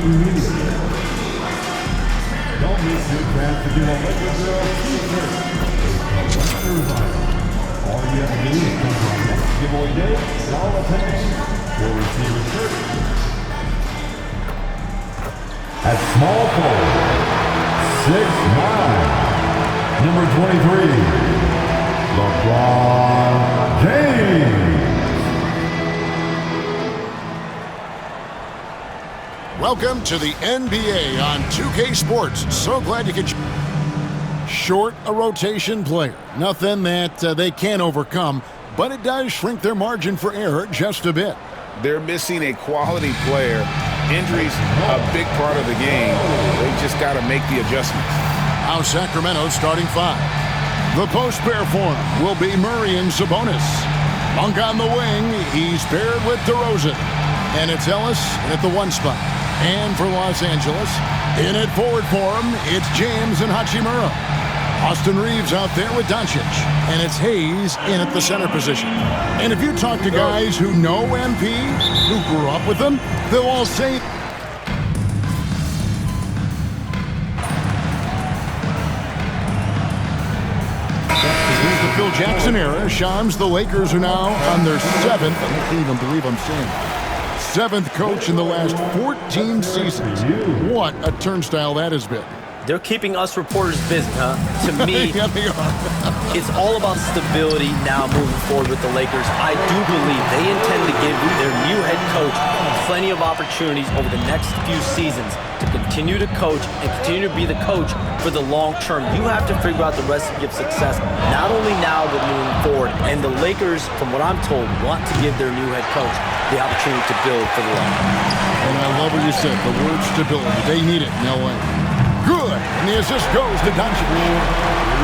immediately. Don't miss your chance to give a Laker girl t-shirt. It's a Laker vinyl. All you have to do is come to our next giveaway day, and all attendees will receive a shirt. At small forward, 6'9", number 23, LeBron James. Welcome to the NBA on 2K Sports. So glad you could. Short a rotation player. Nothing that they can't overcome, but it does shrink their margin for error just a bit. They're missing a quality player. Injuries a big part of the game. They just got to make the adjustments. Now Sacramento's starting five. The post pair for him will be Murray and Sabonis. Monk on the wing. He's paired with DeRozan. And it's Ellis at the one spot. And for Los Angeles, in at forward for him, it's James and Hachimura. Austin Reeves out there with Doncic. And it's Hayes in at the center position. And if you talk to guys who know MP, who grew up with them, they'll all say... Here's the Phil Jackson era. Shams, the Lakers are now on their seventh. I can't even believe I'm saying it. Seventh coach in the last 14 seasons. What a turnstile that has been. They're keeping us reporters busy, huh? To me, it's all about stability now moving forward with the Lakers. I do believe they intend to give their new head coach plenty of opportunities over the next few seasons to continue to coach and continue to be the coach for the long term. You have to figure out the recipe of success, not only now but moving forward. And the Lakers, from what I'm told, want to give their new head coach the opportunity to build for the long term. And I love what you said, the word stability. They need it in LA. Good. And the assist goes to Doncic.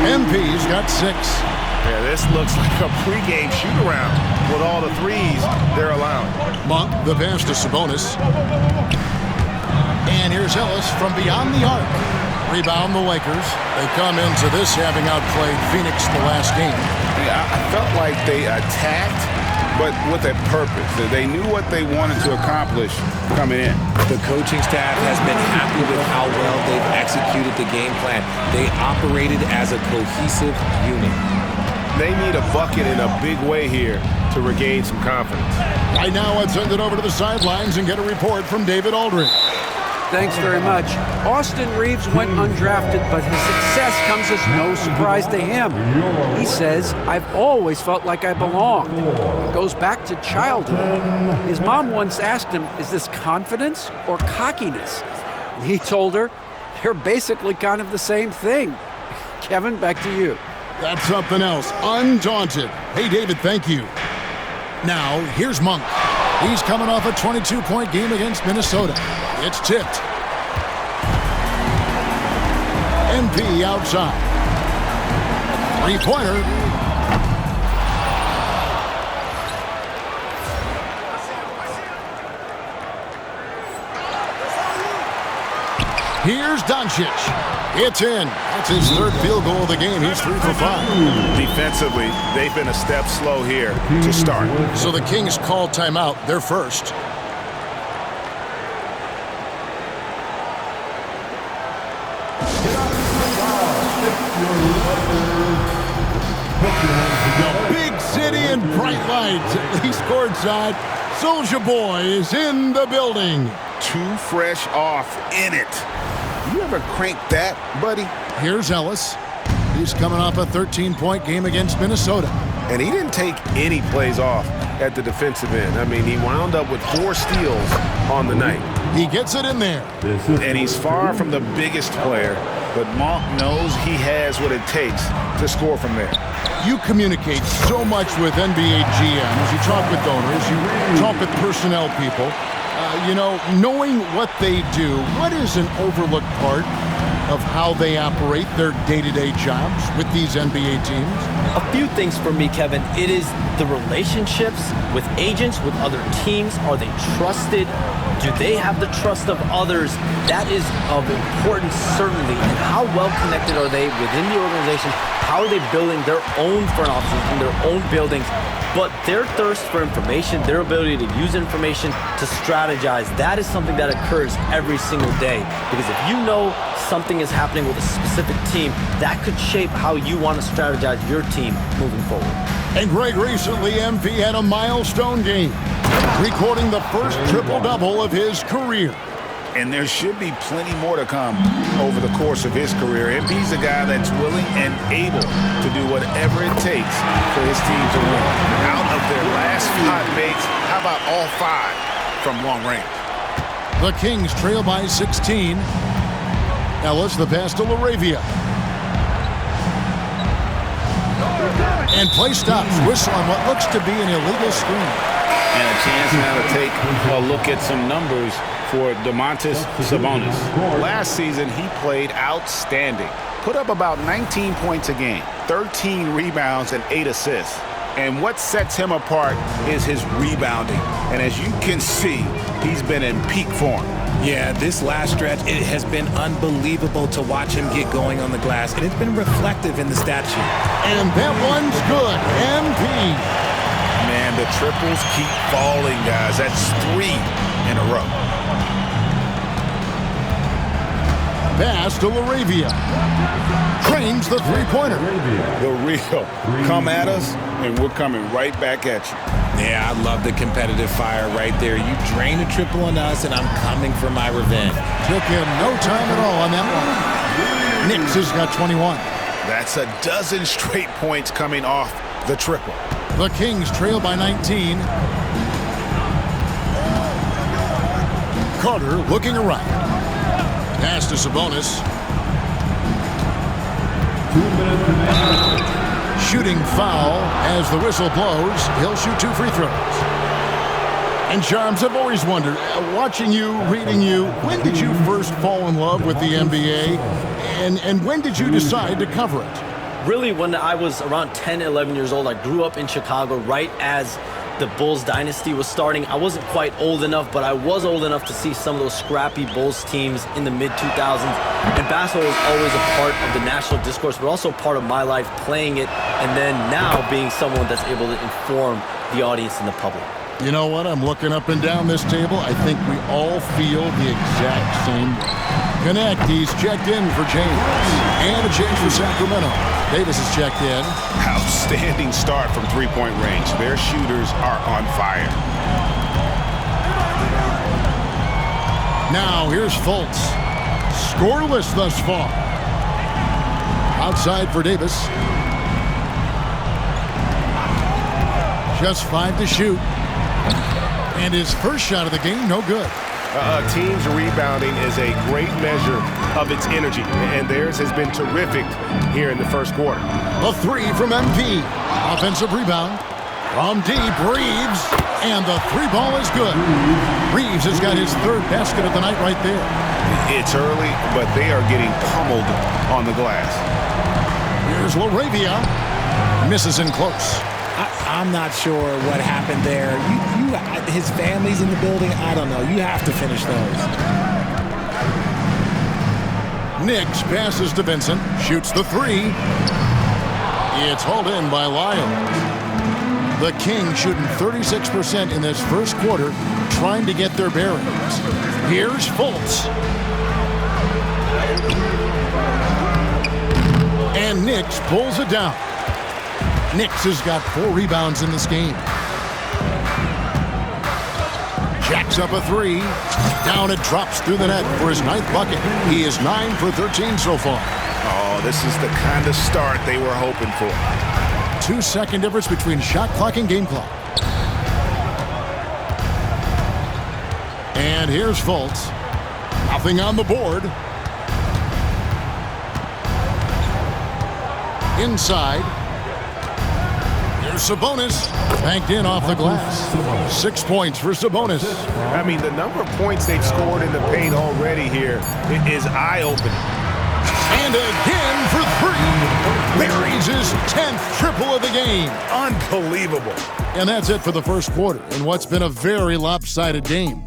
MP's got 6. Yeah, this looks like a pregame shoot-around with all the threes they're allowing. Monk, the pass to Sabonis. And here's Ellis from beyond the arc. Rebound the Lakers. They come into this having outplayed Phoenix the last game. Yeah, I felt like they attacked, but with a purpose. They knew what they wanted to accomplish coming in. The coaching staff has been happy with how well they've executed the game plan. They operated as a cohesive unit. They need a bucket in a big way here to regain some confidence. Right now, let's send it over to the sidelines and get a report from David Aldridge. Thanks very much. Austin Reeves went undrafted, but his success comes as no surprise to him. He says, "I've always felt like I belong." It goes back to childhood. His mom once asked him, "Is this confidence or cockiness?" And he told her, "They're basically kind of the same thing." Kevin, back to you. That's something else. Undaunted. Hey, David, thank you. Now, here's Monk. He's coming off a 22-point game against Minnesota. It's tipped. MP outside. Three-pointer. Here's Doncic. It's in. That's his third field goal of the game. He's 3 for 5. Defensively, they've been a step slow here to start. So the Kings call timeout. They're first. The big city and bright lights, at least courtside. Soulja Boy is in the building. Too fresh off in it. You ever crank that, buddy? Here's Ellis. He's coming off a 13-point game against Minnesota. And he didn't take any plays off at the defensive end. I mean, he wound up with 4 steals on the night. He gets it in there. And he's far from the biggest player, but Monk knows he has what it takes to score from there. You communicate so much with NBA GMs. You talk with owners. You talk with personnel people. Knowing what they do, what is an overlooked part of how they operate their day-to-day jobs with these NBA teams? A few things for me, Kevin. It is the relationships with agents, with other teams. Are they trusted? Do they have the trust of others? That is of importance, certainly. And how well connected are they within the organization? How are they building their own front offices in their own buildings? But their thirst for information, their ability to use information to strategize, that is something that occurs every single day. Because if you know something is happening with a specific team, that could shape how you want to strategize your team moving forward. And Greg, recently MP had a milestone game, recording the first triple-double of his career. And there should be plenty more to come over the course of his career. MP's a guy that's willing and able to do whatever it takes for his team to win. Out of their last 5 mates, how about all 5 from long range? The Kings trail by 16. Ellis, the pass to LaRavia. And play stops. Whistle on what looks to be an illegal screen. And a chance now to take a look at some numbers for Domantas Sabonis. Last season, he played outstanding. Put up about 19 points a game, 13 rebounds, and 8 assists. And what sets him apart is his rebounding. And as you can see, he's been in peak form. Yeah, this last stretch, it has been unbelievable to watch him get going on the glass, and it's been reflective in the stat sheet. And that one's good. MP. Man, the triples keep falling, guys. That's 3 in a row. Pass to LaRavia. Trains the three-pointer. The real. Come at us, and we're coming right back at you. Yeah, I love the competitive fire right there. You drain a triple on us, and I'm coming for my revenge. Took him no time at all on that one. Knicks has got 21. That's a dozen straight points coming off the triple. The Kings trail by 19. Carter looking around. Pass to Sabonis. 2 minutes remaining. Shooting foul as the whistle blows. He'll shoot 2 free throws. And Charms, I've always wondered, watching you, reading you, when did you first fall in love with the NBA? And when did you decide to cover it? Really, when I was around 10, 11 years old, I grew up in Chicago right as the Bulls dynasty was starting. I wasn't quite old enough, but I was old enough to see some of those scrappy Bulls teams in the mid-2000s. And basketball was always a part of the national discourse, but also part of my life playing it, and then now being someone that's able to inform the audience and the public. You know what? I'm looking up and down this table. I think we all feel the exact same way. Connect, he's checked in for James. And a change for Sacramento. Davis is checked in. Outstanding start from three-point range. Their shooters are on fire. Now here's Fultz. Scoreless thus far. Outside for Davis. Just 5 to shoot. And his first shot of the game, no good. Team's rebounding is a great measure of its energy, and theirs has been terrific here in the first quarter. A 3 from MP. Offensive rebound. From deep, Reeves. And the 3 ball is good. Reeves has got his 3rd basket of the night right there. It's early, but they are getting pummeled on the glass. Here's LaRavia. Misses in close. I'm not sure what happened there. His family's in the building. I don't know. You have to finish those. Knicks passes to Vincent. Shoots the 3. It's hauled in by Lyle. The Kings shooting 36% in this first quarter, trying to get their bearings. Here's Fultz. And Knicks pulls it down. Knicks has got 4 rebounds in this game. Jacks up a 3. Down it drops through the net for his 9th bucket. He is 9 for 13 so far. Oh, this is the kind of start they were hoping for. 2-second difference between shot clock and game clock. And here's Fultz. Nothing on the board. Inside. Here's Sabonis. Banked in off the glass. 6 points for Sabonis. I mean, the number of points they've scored in the paint already here is eye-opening. And again for 3. Buries his 10th triple of the game. Unbelievable. And that's it for the first quarter in what's been a very lopsided game.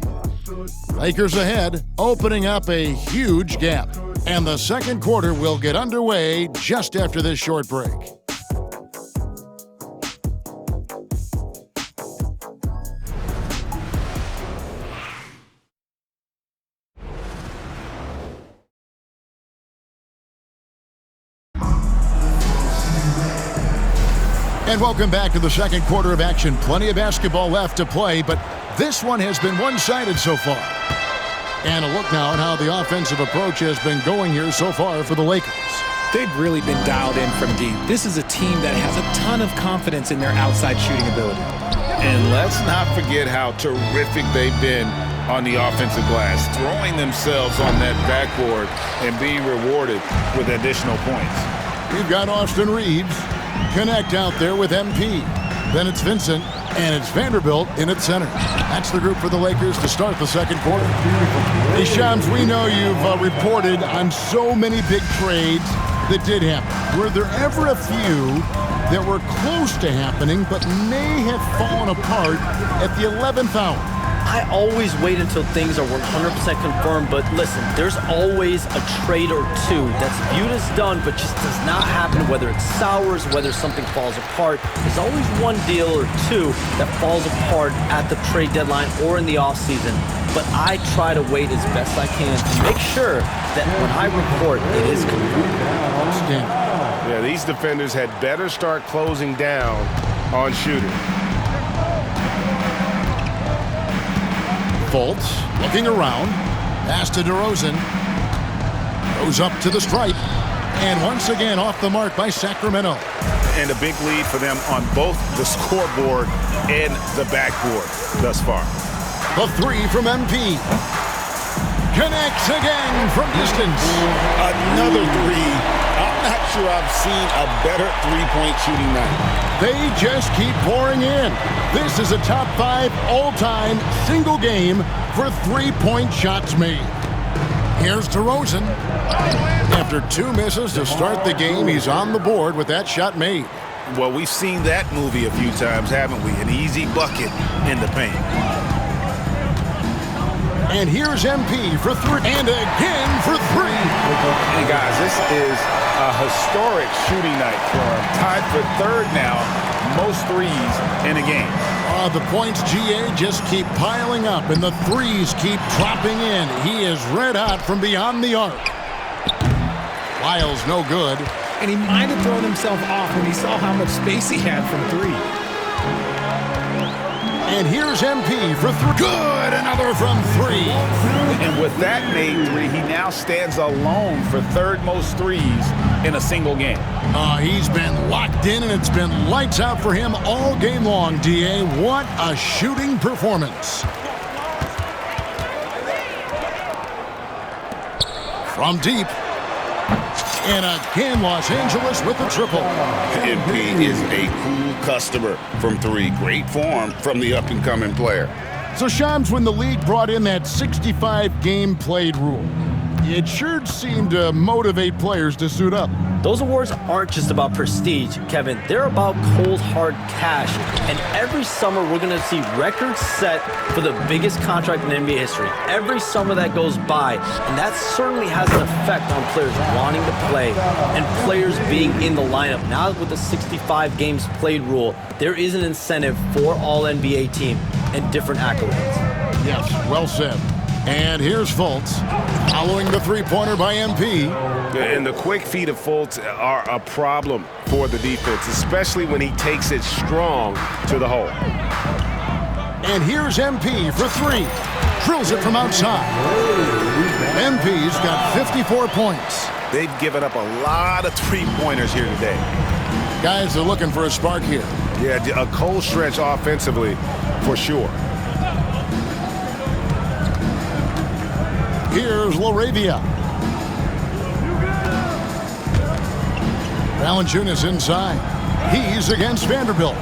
Lakers ahead, opening up a huge gap. And the second quarter will get underway just after this short break. And welcome back to the second quarter of action. Plenty of basketball left to play, but this one has been one-sided so far. And a look now at how the offensive approach has been going here so far for the Lakers. They've really been dialed in from deep. This is a team that has a ton of confidence in their outside shooting ability. And let's not forget how terrific they've been on the offensive glass, throwing themselves on that backboard and being rewarded with additional points. We've got Austin Reeves connect out there with MP. Then it's Vincent, and it's Vanderbilt in its center. That's the group for the Lakers to start the second quarter. Hey, Shams, we know you've reported on so many big trades that did happen. Were there ever a few that were close to happening but may have fallen apart at the 11th hour? I always wait until things are 100% confirmed, but listen, there's always a trade or two that's viewed as done but just does not happen, whether it sours, whether something falls apart. There's always one deal or two that falls apart at the trade deadline or in the offseason, but I try to wait as best I can to make sure that when I report, it is confirmed. Yeah, these defenders had better start closing down on shooting. Fultz looking around. Pass to DeRozan. Goes up to the stripe. And once again off the mark by Sacramento. And a big lead for them on both the scoreboard and the backboard thus far. The three from MP. Connects again from distance. Another three. I'm not sure I've seen a better three-point shooting night. They just keep pouring in. This is a top 5 all-time single game for three-point shots made. Here's DeRozan. After 2 misses to start the game, he's on the board with that shot made. Well, we've seen that movie a few times, haven't we? An easy bucket in the paint. And here's MP for 3. And again for 3. Hey, guys, this is a historic shooting night for him. Tied for third now, most threes in a game. The points, GA, just keep piling up, and the threes keep dropping in. He is red hot from beyond the arc. Lyles no good. And he might have thrown himself off when he saw how much space he had from 3. And here's MP for 3. Good, another from 3. And with that made 3, he now stands alone for third most threes in a single game. He's been locked in, and it's been lights out for him all game long, DA. What a shooting performance. From deep. And again, Los Angeles with the triple. MP is a cool customer from 3. Great form from the up-and-coming player. So, Shams, when the league brought in that 65-game played rule, it sure seemed to motivate players to suit up. Those awards aren't just about prestige, Kevin. They're about cold, hard cash. And every summer, we're going to see records set for the biggest contract in NBA history. Every summer that goes by. And that certainly has an effect on players wanting to play and players being in the lineup. Now with the 65 games played rule, there is an incentive for all NBA team and different accolades. Yes, well said. And here's Fultz, following the three-pointer by MP. And the quick feet of Fultz are a problem for the defense, especially when he takes it strong to the hole. And here's MP for 3. Drills it from outside. MP's got 54 points. They've given up a lot of three-pointers here today. Guys are looking for a spark here. Yeah, a cold stretch offensively for sure. Here's LaRavia. Valanciunas inside. He's against Vanderbilt.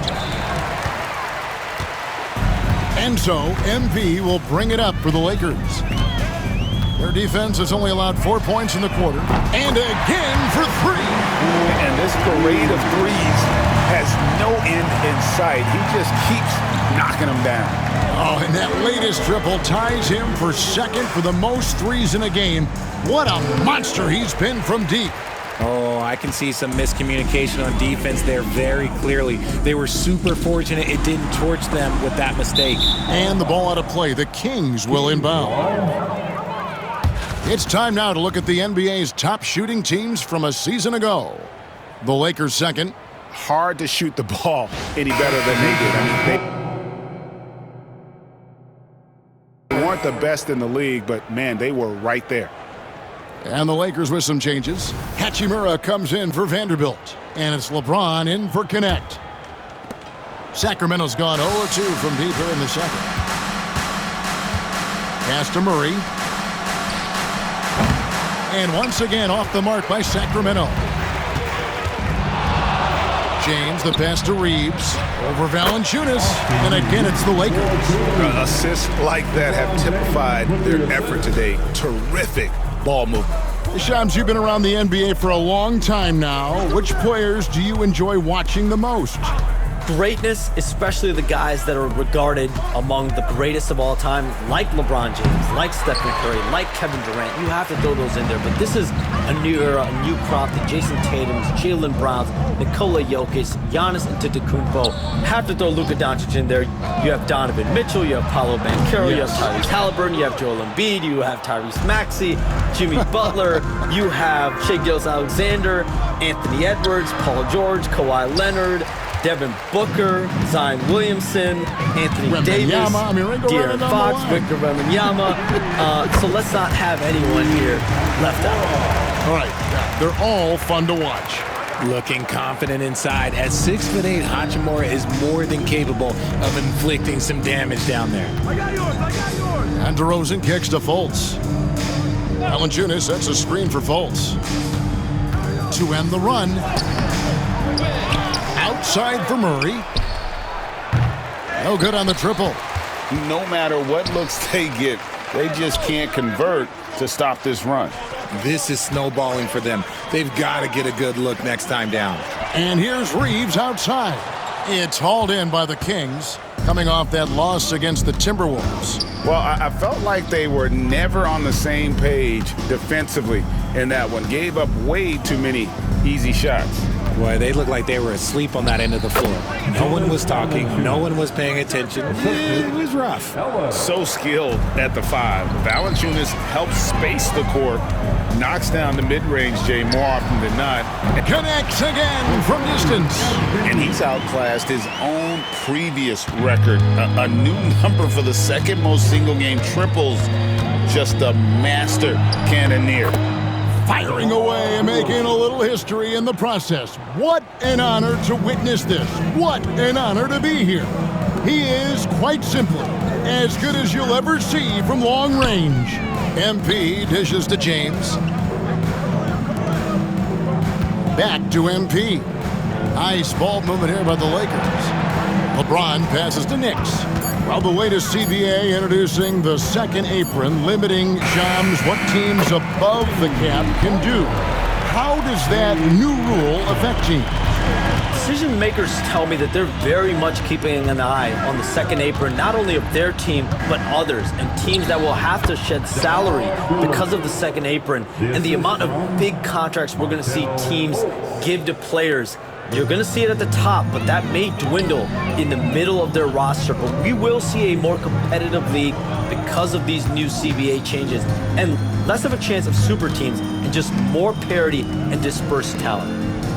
And so, MP will bring it up for the Lakers. Their defense has only allowed 4 points in the quarter. And again for 3. And this parade of threes has no end in sight. He just keeps knocking them down. Oh, and that latest triple ties him for second for the most threes in a game. What a monster he's been from deep. Oh, I can see some miscommunication on defense there very clearly. They were super fortunate it didn't torch them with that mistake. And the ball out of play. The Kings will inbound. It's time now to look at the NBA's top shooting teams from a season ago. The Lakers second. Hard to shoot the ball any better than they did. I mean, they weren't the best in the league, but, man, they were right there. And the Lakers with some changes. Hachimura comes in for Vanderbilt. And it's LeBron in for Connect. Sacramento's gone 0-2 from deep here in the second. Pass to Murray. And once again off the mark by Sacramento. James, the pass to Reeves. Over Valanciunas. And again, it's the Lakers. Assists like that have typified their effort today. Terrific ball movement. Shams, you've been around the NBA for a long time now. Which players do you enjoy watching the most? Greatness, especially the guys that are regarded among the greatest of all time, like LeBron James, like Stephen Curry, like Kevin Durant. You have to throw those in there. But this is a new era, a new crop. The Jason Tatums, Jaylen Browns, Nikola Jokic, Giannis Antetokounmpo. Have to throw Luka Doncic in there. You have Donovan Mitchell, you have Paolo Banchero, you have Tyrese Halliburton, you have Joel Embiid, you have Tyrese Maxey, Jimmy Butler, you have Shai Gilgeous-Alexander, Anthony Edwards, Paul George, Kawhi Leonard, Devin Booker, Zion Williamson, Anthony Davis, De'Aaron Fox, Victor Wembanyama. So let's not have anyone here left out. All right, they're all fun to watch. Looking confident inside. At 6'8", Hachimura is more than capable of inflicting some damage down there. I got yours. And DeRozan kicks to Fultz. Valanciunas sets a screen for Fultz. To end the run. Outside for Murray. No good on the triple. No matter what looks they get, they just can't convert to stop this run. This is snowballing for them. They've got to get a good look next time down. And here's Reeves outside. It's hauled in by the Kings, coming off that loss against the Timberwolves. Well, I felt like they were never on the same page defensively in that one. Gave up way too many easy shots. Boy, they looked like they were asleep on that end of the floor. No one was talking. No one was paying attention. It was rough. So skilled at the 5. Valanciunas helps space the court, knocks down the mid-range Jay more often than not. Connects again from distance. And he's outclassed his own previous record. A new number for the second most single-game triples. Just a master cannoneer. Firing away and making a little history in the process. What an honor to witness this. What an honor to be here. He is, quite simply, as good as you'll ever see from long range. MP dishes to James. Back to MP. Nice ball movement here by the Lakers. LeBron passes to Knicks. Well, the latest CBA introducing the second apron, limiting Shams what teams above the cap can do. How does that new rule affect teams? Decision makers tell me that they're very much keeping an eye on the second apron, not only of their team, but others, and teams that will have to shed salary because of the second apron and the amount of big contracts we're going to see teams give to players. You're going to see it at the top, but that may dwindle in the middle of their roster. But we will see a more competitive league because of these new CBA changes and less of a chance of super teams and just more parity and dispersed talent.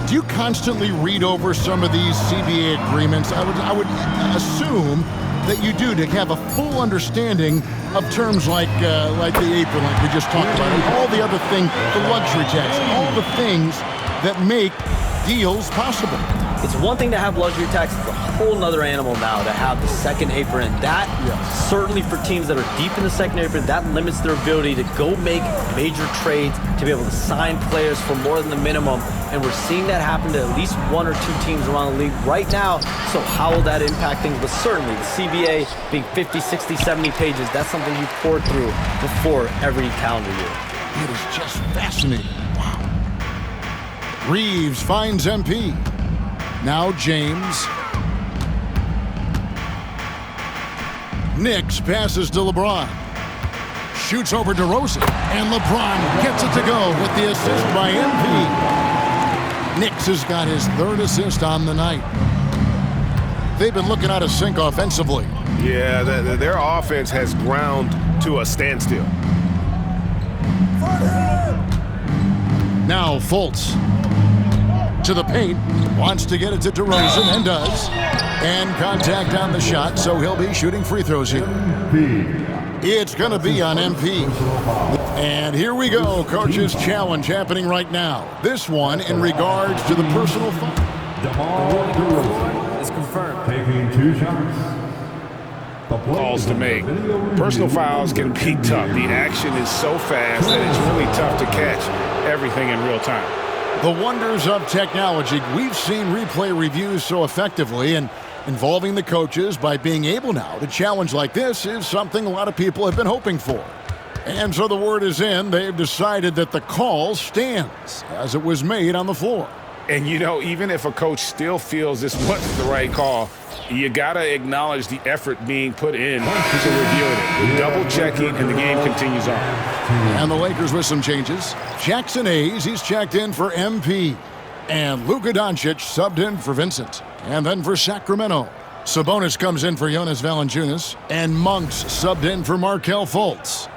Do you constantly read over some of these CBA agreements? I would assume that you do, to have a full understanding of terms like the apron, like we just talked about, and all the other things, the luxury tax, all the things that make deals possible. It's one thing to have luxury tax, it's a whole nother animal now to have the second apron. And that, certainly for teams that are deep in the second apron, that limits their ability to go make major trades, to be able to sign players for more than the minimum. And we're seeing that happen to at least one or two teams around the league right now. So how will that impact things? But certainly the CBA being 50, 60, 70 pages, that's something you pour through before every calendar year. It is just fascinating. Wow. Reeves finds MP. Now James. Nix passes to LeBron. Shoots over DeRozan. And LeBron gets it to go with the assist by MP. Nix has got his third assist on the night. They've been looking out of sync offensively. Yeah, their offense has ground to a standstill. Now Fultz to the paint. Wants to get it to DeRozan and does. And contact on the shot, so he'll be shooting free throws here. It's going to be on MP. And here we go. Coach's challenge happening right now. This one in regards to the personal foul. DeMar DeRozan It's confirmed. taking 2 shots. The play Calls is to under make. video review. Personal fouls can be tough. The action is so fast that it's really tough to catch everything in real time. The wonders of technology. We've seen replay reviews so effectively, and involving the coaches by being able now to challenge like this is something a lot of people have been hoping for. And so the word is in. They've decided that the call stands as it was made on the floor. And, you know, even if a coach still feels this wasn't the right call, you got to acknowledge the effort being put in to review it. We're double-checking, and the game continues on. And the Lakers with some changes. Jackson Hayes, he's checked in for MP. And Luka Doncic subbed in for Vincent. And then for Sacramento, Sabonis comes in for Jonas Valanciunas. And Monks subbed in for Markelle Fultz.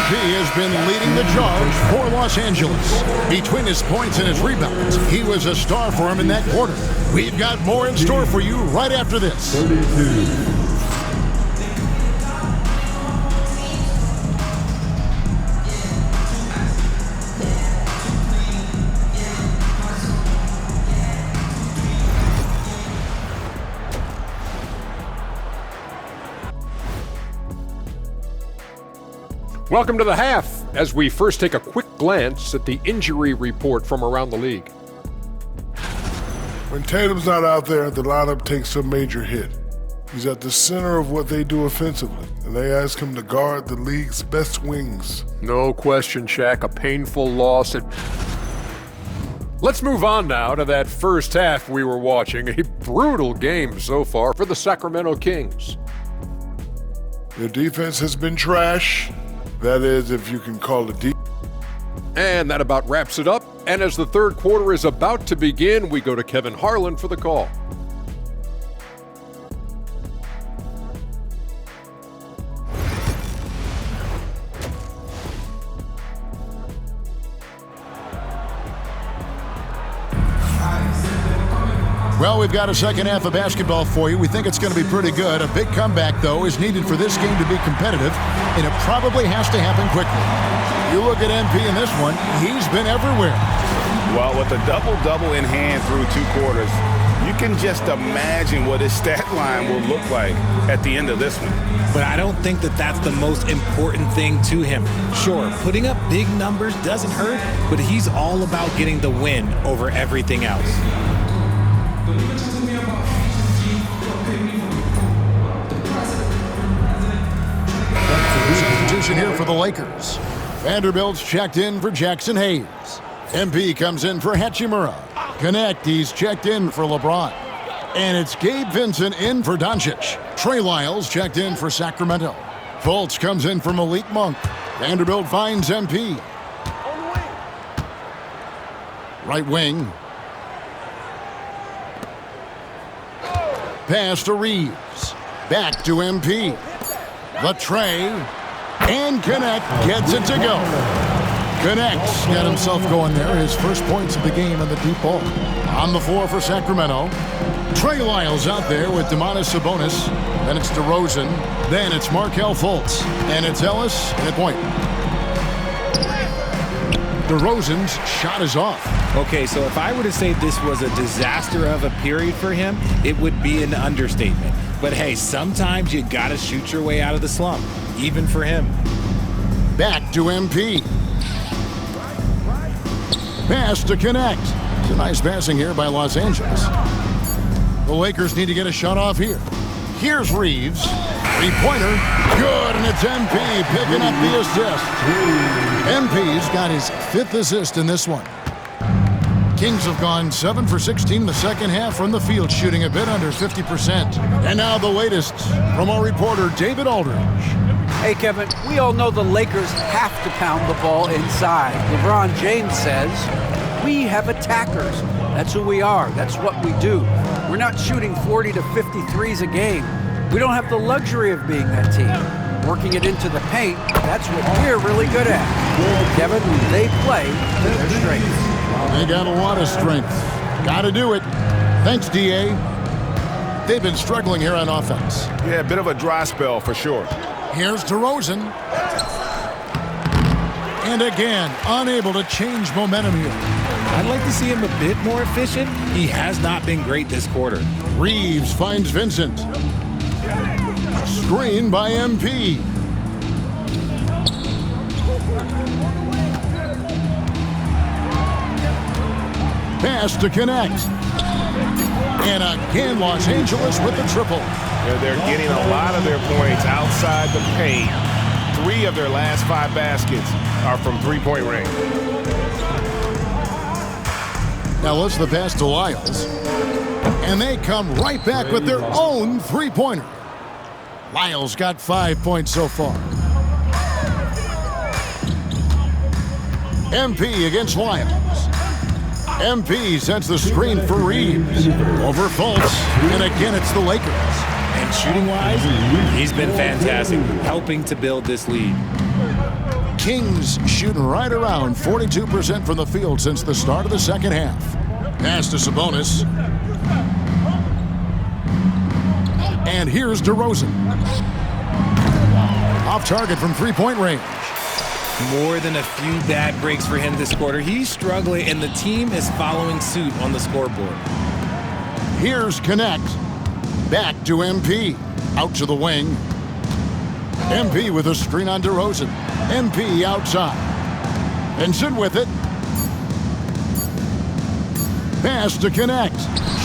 He has been leading the charge for Los Angeles. Between his points and his rebounds, he was a star for him in that quarter. We've got more in store for you right after this. 32. Welcome to the half, as we first take a quick glance at the injury report from around the league. When Tatum's not out there, the lineup takes a major hit. He's at the center of what they do offensively, and they ask him to guard the league's best wings. No question, Shaq, a painful loss. Let's move on now to that first half we were watching. A brutal game so far for the Sacramento Kings. Their defense has been trash. That is, if you can call it deep. And that about wraps it up. And as the third quarter is about to begin, we go to Kevin Harlan for the call. Well, we've got a second half of basketball for you. We think it's going to be pretty good. A big comeback, though, is needed for this game to be competitive, and it probably has to happen quickly. You look at MP in this one, he's been everywhere. Well, with a double-double in hand through 2 quarters, you can just imagine what his stat line will look like at the end of this one. But I don't think that that's the most important thing to him. Sure, putting up big numbers doesn't hurt, but he's all about getting the win over everything else. Substitution here for the Lakers. Vanderbilt's checked in for Jackson Hayes. MP comes in for Hachimura. Connect, he's checked in for LeBron. And it's Gabe Vincent in for Doncic. Trey Lyles checked in for Sacramento. Fultz comes in for Malik Monk. Vanderbilt finds MP. Right wing. Pass to Reeves. Back to MP. The tray. And Connect gets it to go. Connect's got himself going there. His first points of the game in the deep ball. On the floor for Sacramento. Trey Lyles out there with Domantas Sabonis. Then it's DeRozan. Then it's Markelle Fultz. And it's Ellis at point. DeRozan's shot is off. Okay, so if I were to say this was a disaster of a period for him, it would be an understatement. But hey, sometimes you gotta shoot your way out of the slump, even for him. Back to MP. Pass to Connect. It's a nice passing here by Los Angeles. The Lakers need to get a shot off here. Here's Reeves. Three-pointer. Good, and it's MP picking up the assist. MP's got his 5th assist in this one. Kings have gone 7 for 16 in the second half from the field, shooting a bit under 50%. And now the latest from our reporter, David Aldridge. Hey, Kevin, we all know the Lakers have to pound the ball inside. LeBron James says, we have attackers. That's who we are. That's what we do. We're not shooting 40 to 50 threes a game. We don't have the luxury of being that team. Working it into the paint, that's what we're really good at. Kevin, they play to their strengths. They got a lot of strength. Got to do it. Thanks, D.A. They've been struggling here on offense. Yeah, a bit of a dry spell for sure. Here's DeRozan. And again, unable to change momentum here. I'd like to see him a bit more efficient. He has not been great this quarter. Reeves finds Vincent. Screen by MP. Pass to connect. And again, Los Angeles with the triple. They're getting a lot of their points outside the paint. 3 of their last 5 baskets are from three-point range. Now let's the pass to Lyles. And they come right back with their own three-pointer. Lyles got 5 points so far. MP against Lyles. MP sets the screen for Reeves. Over Fultz. And again, it's the Lakers. And shooting-wise, he's been fantastic, helping to build this lead. Kings shooting right around 42% from the field since the start of the second half. Pass to Sabonis. And here's DeRozan. Off target from three-point range. More than a few bad breaks for him this quarter. He's struggling, and the team is following suit on the scoreboard. Here's Connect. Back to MP. Out to the wing. MP with a screen on DeRozan. MP outside. Vincent with it. Pass to Connect.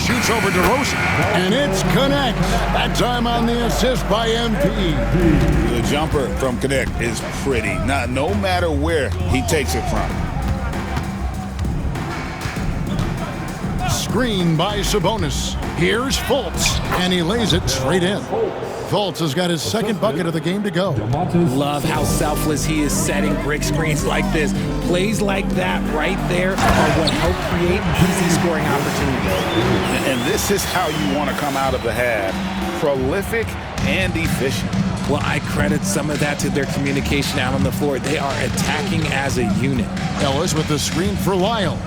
Shoots over DeRozan. And it's Connect. That time on the assist by MP. The jumper from Connect is pretty. No matter where he takes it from. Screen by Sabonis. Here's Fultz. And he lays it straight in. Fultz has got his second bucket of the game to go. Love how selfless he is setting brick screens like this. Plays like that right there are what help create easy scoring opportunities. And this is how you want to come out of the half. Prolific and efficient. Well, I credit some of that to their communication out on the floor. They are attacking as a unit. Ellis with the screen for Lyles.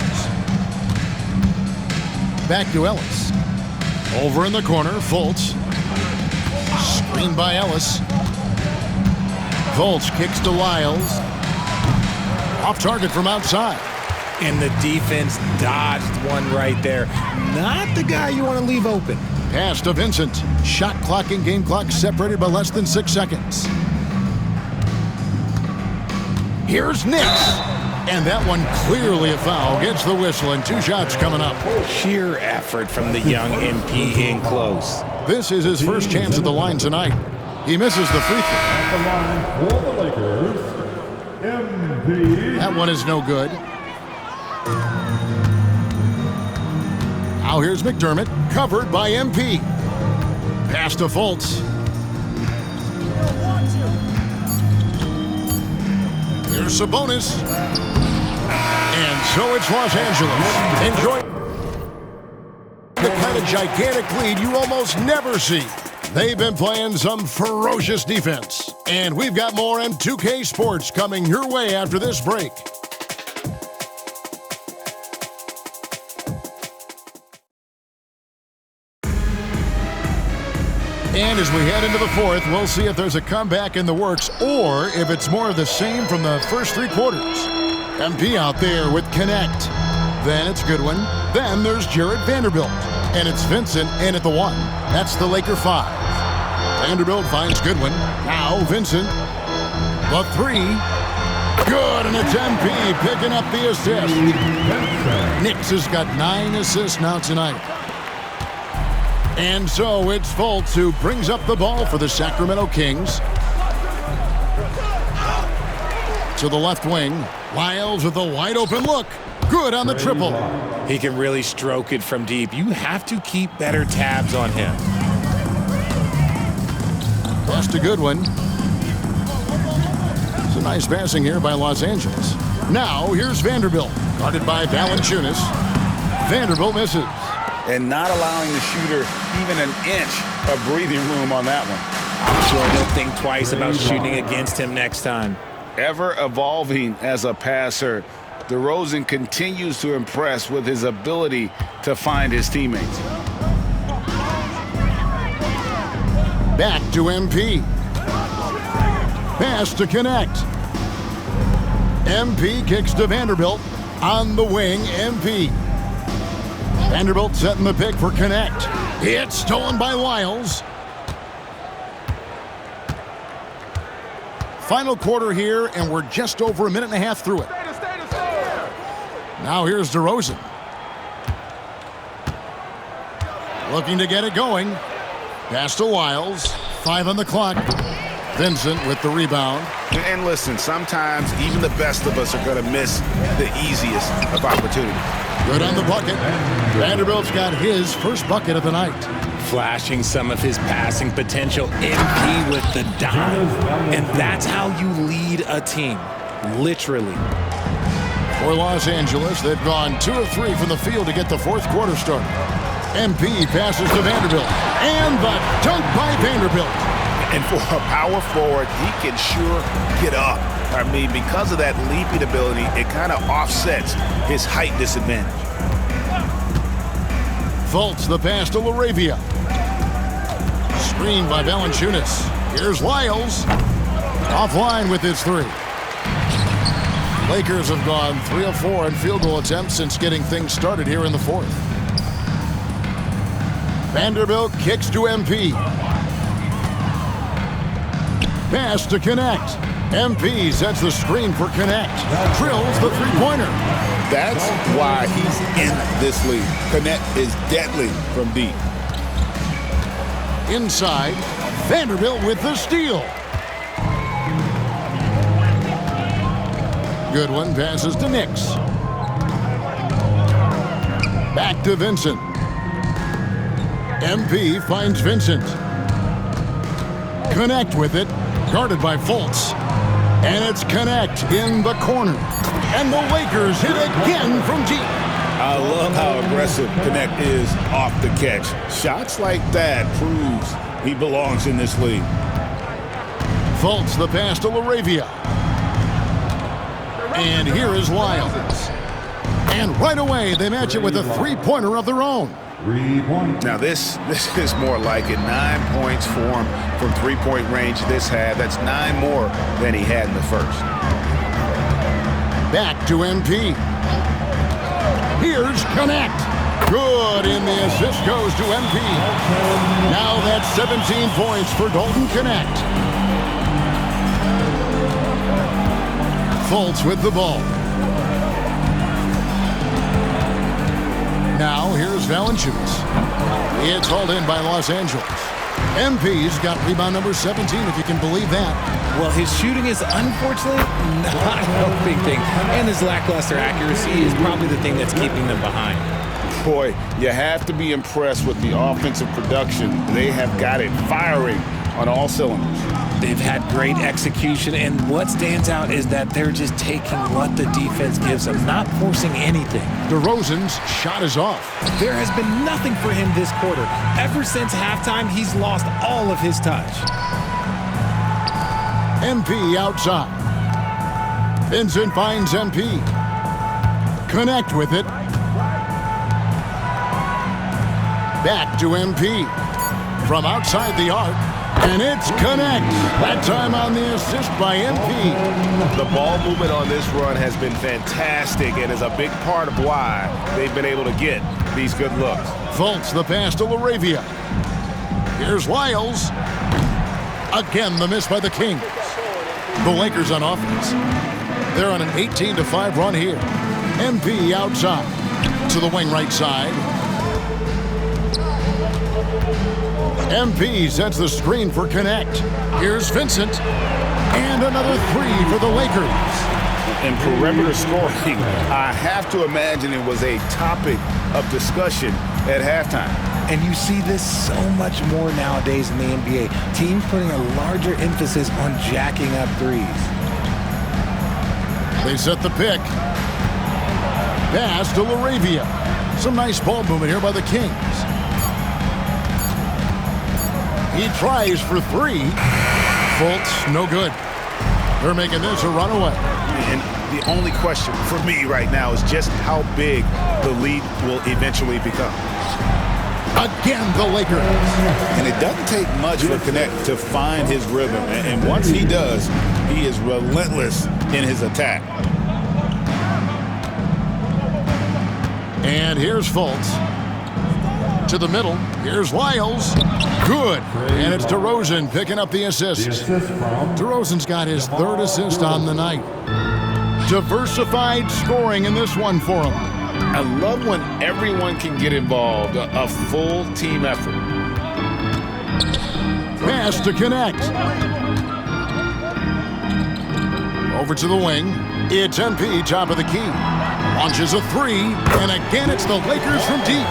Back to Ellis. Over in the corner, Fultz. Screen by Ellis. Fultz kicks to Lyles. Off target from outside. And the defense dodged one right there. Not the guy you want to leave open. Pass to Vincent. Shot clock and game clock separated by less than 6 seconds. Here's Nix. And that one clearly a foul. Gets the whistle and 2 shots coming up. Sheer effort from the young MP in close. This is his first chance at the line tonight. He misses the free throw. At the line for the Lakers, MP. That one is no good. Now here's McDermott, covered by MP. Pass to Fultz. Here's Sabonis. And so it's Los Angeles. Enjoy the kind of gigantic lead you almost never see. They've been playing some ferocious defense. And we've got more M2K Sports coming your way after this break. And as we head into the fourth, we'll see if there's a comeback in the works or if it's more of the same from the first 3 quarters. MP out there with Connect. Then it's Goodwin. Then there's Jared Vanderbilt. And it's Vincent in at the 1. That's the Laker 5. Vanderbilt finds Goodwin. Now Vincent. The 3. Good, and it's MP picking up the assist. Nix has got 9 assists now tonight. And so it's Fultz who brings up the ball for the Sacramento Kings. To the left wing. Lyles with a wide open look. Good on the triple. He can really stroke it from deep. You have to keep better tabs on him. Just a good one. It's a nice passing here by Los Angeles. Now here's Vanderbilt, guarded by Valanciunas. Vanderbilt misses. And not allowing the shooter even an inch of breathing room on that one. I'm sure he'll think twice about shooting against him next time. Ever evolving as a passer, DeRozan continues to impress with his ability to find his teammates. Back to MP. Pass to Connect. MP kicks to Vanderbilt. On the wing, MP. Vanderbilt setting the pick for Connect. It's stolen by Lyles. Final quarter here, and we're just over a minute and a half through it. Now here's DeRozan. Looking to get it going. Pass to Lyles. 5 on the clock. Vincent with the rebound. And listen, sometimes even the best of us are going to miss the easiest of opportunities. Good on the bucket. Vanderbilt's got his first bucket of the night. Flashing some of his passing potential. MP with the dime. And that's how you lead a team. Literally. For Los Angeles, they've gone 2 of 3 from the field to get the fourth quarter started. MP passes to Vanderbilt. And the dunk by Vanderbilt. And for a power forward, he can sure get up. I mean, because of that leaping ability, it kind of offsets his height disadvantage. Fultz the pass to LaRavia. Screened by Valanciunas. Here's Lyles. Offline with his 3. Lakers have gone 3 of 4 in field goal attempts since getting things started here in the fourth. Vanderbilt kicks to MP. Pass to Connect. MP sets the screen for Connect. Drills the three-pointer. That's why he's in this league. Connect is deadly from deep. Inside, Vanderbilt with the steal. Good one, passes to Nix. Back to Vincent. MP finds Vincent. Connect with it, guarded by Fultz. And it's Connect in the corner. And the Lakers hit again from deep. I love how aggressive Connect is off the catch. Shots like that proves he belongs in this league. Fultz the pass to LaRavia. And here is Lyles. And right away, they match it with a three-pointer of their own. 3 points. Now this is more like it. 9 points for him from three-point range this half. That's 9 more than he had in the first. Back to MP. Here's Connect. Good, and the assist goes to MP. Now that's 17 points for Dalton Connect. Fultz with the ball. Now here's Valanciunas. It's hauled in by Los Angeles. MP's got rebound number 17, if you can believe that. Well, his shooting is unfortunately not a big thing. And his lackluster accuracy is probably the thing that's keeping them behind. Boy, you have to be impressed with the offensive production. They have got it firing on all cylinders. They've had great execution, and what stands out is that they're just taking what the defense gives them, not forcing anything. DeRozan's shot is off. There has been nothing for him this quarter. Ever since halftime, he's lost all of his touch. MP outside. Vincent finds MP. Connect with it. Back to MP. From outside the arc. And it's Connect. That time on the assist by MP. The ball movement on this run has been fantastic and is a big part of why they've been able to get these good looks. Fultz the pass to LaRavia. Here's Lyles. Again, the miss by the Kings. The Lakers on offense. They're on an 18-5 run here. MP outside. To the wing right side. MP sets the screen for Connect. Here's Vincent. And another 3 for the Lakers. and perimeter scoring, I have to imagine it was a topic of discussion at halftime. And you see this so much more nowadays in the NBA. Teams putting a larger emphasis on jacking up threes. They set the pick. Pass to LaRavia. Some nice ball movement here by the Kings. He tries for three. Fultz, no good. They're making this a runaway. And the only question for me right now is just how big the lead will eventually become. Again, the Lakers. And it doesn't take much for Connect to find his rhythm. And once he does, he is relentless in his attack. And here's Fultz. To the middle. Here's Lyles. Good. And it's DeRozan picking up the assist. DeRozan's got his third assist on the night. Diversified scoring in this one for him. I love when everyone can get involved, a full team effort. Pass to Connect. Over to the wing. It's MP, top of the key. Launches a three, and again it's the Lakers from deep.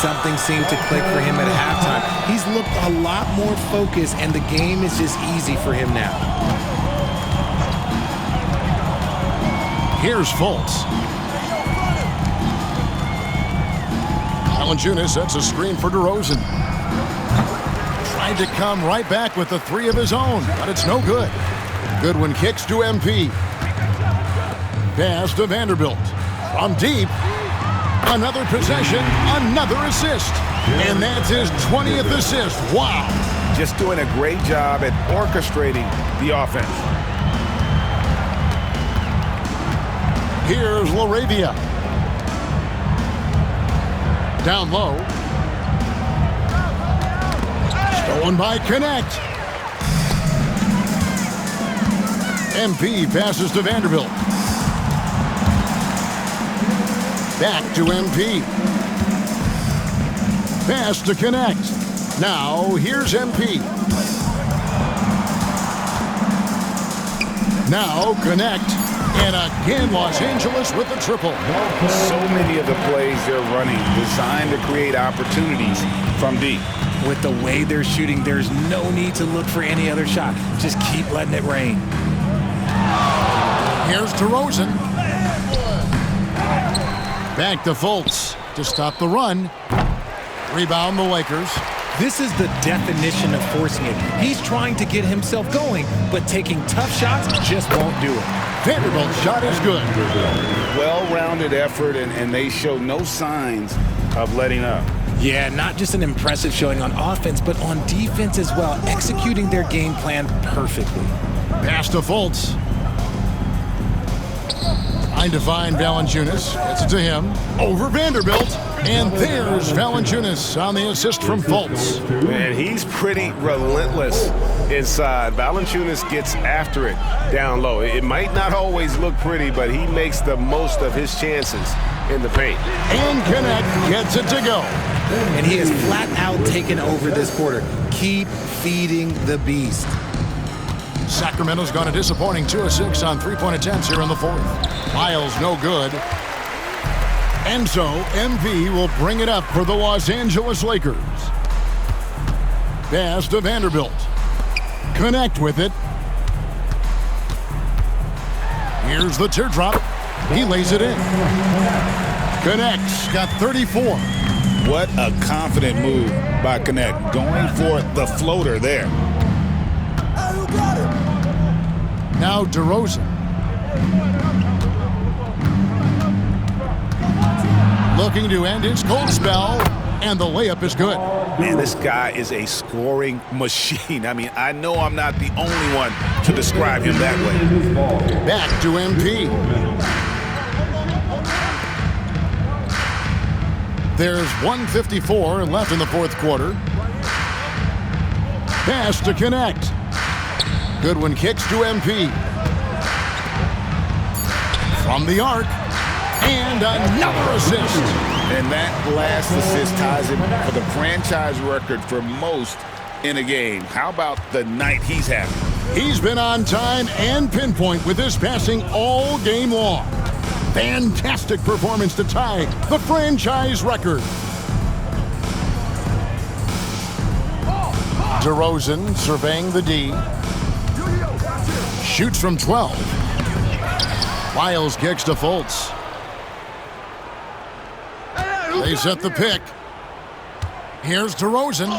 Something seemed to click for him at halftime. He's looked a lot more focused, and the game is just easy for him now. Here's Fultz. Valanciunas sets a screen for DeRozan. Tried to come right back with the three of his own, but it's no good. Goodwin kicks to MP. Pass to Vanderbilt. From deep. Another possession, another assist. And that's his 20th assist. Wow. Just doing a great job at orchestrating the offense. Here's LaRavia. Down low. Stolen by Connect. MP passes to Vanderbilt. Back to MP. Pass to Connect. Now, here's MP. Now, Connect. And again, Los Angeles with the triple. So many of the plays they're running designed to create opportunities from deep. With the way they're shooting, there's no need to look for any other shot. Just keep letting it rain. Here's DeRozan. Back to Fultz to stop the run. Rebound the Lakers. This is the definition of forcing it. He's trying to get himself going, but taking tough shots just won't do it. Vanderbilt's shot is good. Well-rounded effort, and they show no signs of letting up. Yeah, not just an impressive showing on offense, but on defense as well, executing their game plan perfectly. Pass to Fultz. Trying to find Valanciunas. Gets it to him. Over Vanderbilt. And there's Valanciunas on the assist from Fultz. And he's pretty relentless inside. Valanciunas gets after it down low. It might not always look pretty, but he makes the most of his chances in the paint. And Connect gets it to go. And he has flat out taken over this quarter. Keep feeding the beast. Sacramento's gone a disappointing 2 of 6 on three-point attempts here in the fourth. Lyles no good. And so MP will bring it up for the Los Angeles Lakers. Pass to Vanderbilt. Connect with it. Here's the teardrop. He lays it in. Connects. Got 34. What a confident move by Connect. Going for the floater there. Now DeRozan. Looking to end his cold spell, and the layup is good. Man, this guy is a scoring machine. I mean, I know I'm not the only one to describe him that way. Back to MP. There's 1:54 left in the fourth quarter. Pass to Connect. Goodwin kicks to MP. From the arc. And another assist. And that last assist ties him for the franchise record for most in a game. How about the night he's having? He's been on time and pinpoint with his passing all game long. Fantastic performance to tie the franchise record. DeRozan surveying the D. Shoots from 12. Lyles kicks to Fultz. They set the pick. Here's DeRozan.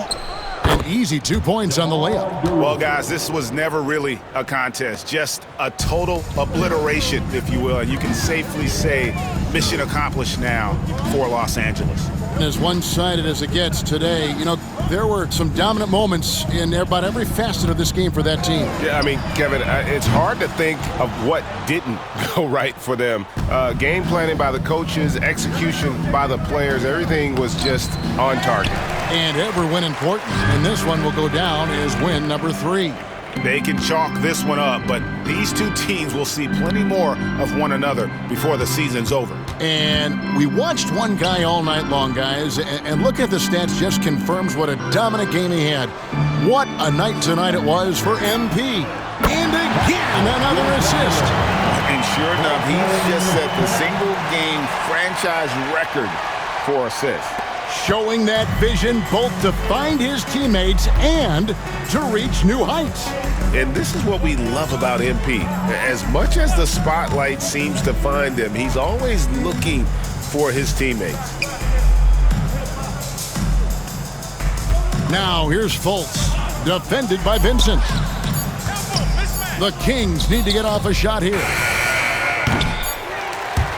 An easy 2 points on the layup. Well, guys, this was never really a contest. Just a total obliteration, if you will. And you can safely say mission accomplished now for Los Angeles. And as one-sided as it gets today, you know, there were some dominant moments in about every facet of this game for that team. Yeah, I mean, Kevin, it's hard to think of what didn't go right for them. Game planning by the coaches, execution by the players, everything was just on target. And every win important, and this one will go down as win number 3. They can chalk this one up, but these two teams will see plenty more of one another before the season's over. And we watched one guy all night long, guys, and look at the stats just confirms what a dominant game he had. What a night tonight it was for MP. And again, another assist. And sure enough, he's just set the single-game franchise record for assists. Showing that vision both to find his teammates and to reach new heights. And this is what we love about MP. As much as the spotlight seems to find him, he's always looking for his teammates. Now here's Fultz, defended by Vincent. The Kings need to get off a shot here.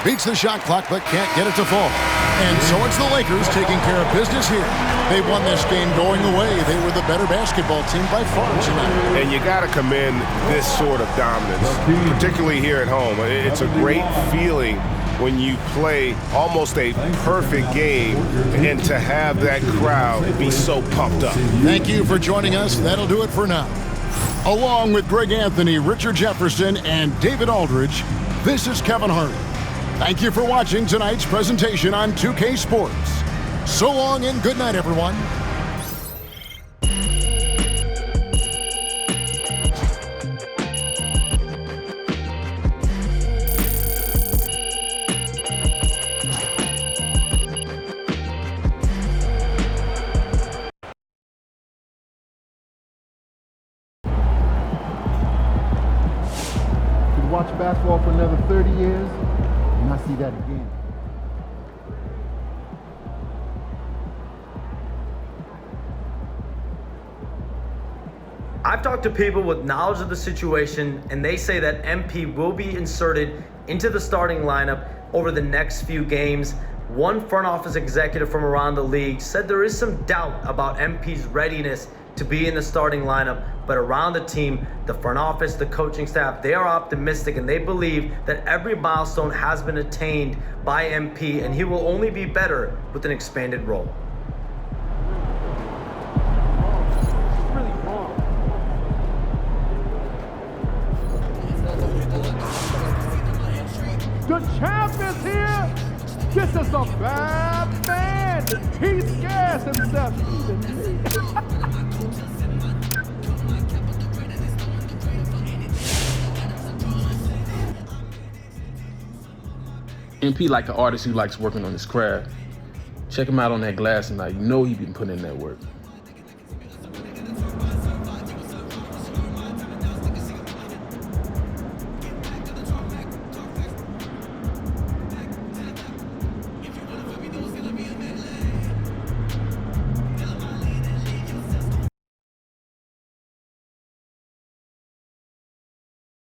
Beats the shot clock but can't get it to fall. And so it's the Lakers taking care of business here. They won this game going away. They were the better basketball team by far tonight. And you got to commend this sort of dominance, particularly here at home. It's a great feeling when you play almost a perfect game and to have that crowd be so pumped up. Thank you for joining us. That'll do it for now. Along with Greg Anthony, Richard Jefferson, and David Aldridge, this is Kevin Hart. Thank you for watching tonight's presentation on 2K Sports. So long and good night, everyone. Watch basketball for another 30 years, and I see that again. I've talked to people with knowledge of the situation, and they say that MP will be inserted into the starting lineup over the next few games. One front office executive from around the league said there is some doubt about MP's readiness to be in the starting lineup, but around the team, the front office, the coaching staff, they are optimistic and they believe that every milestone has been attained by MP and he will only be better with an expanded role. The champ is here! This is a bad man! He scares himself! MP like an artist who likes working on his craft. Check him out on that glass tonight. You know he been putting in that work.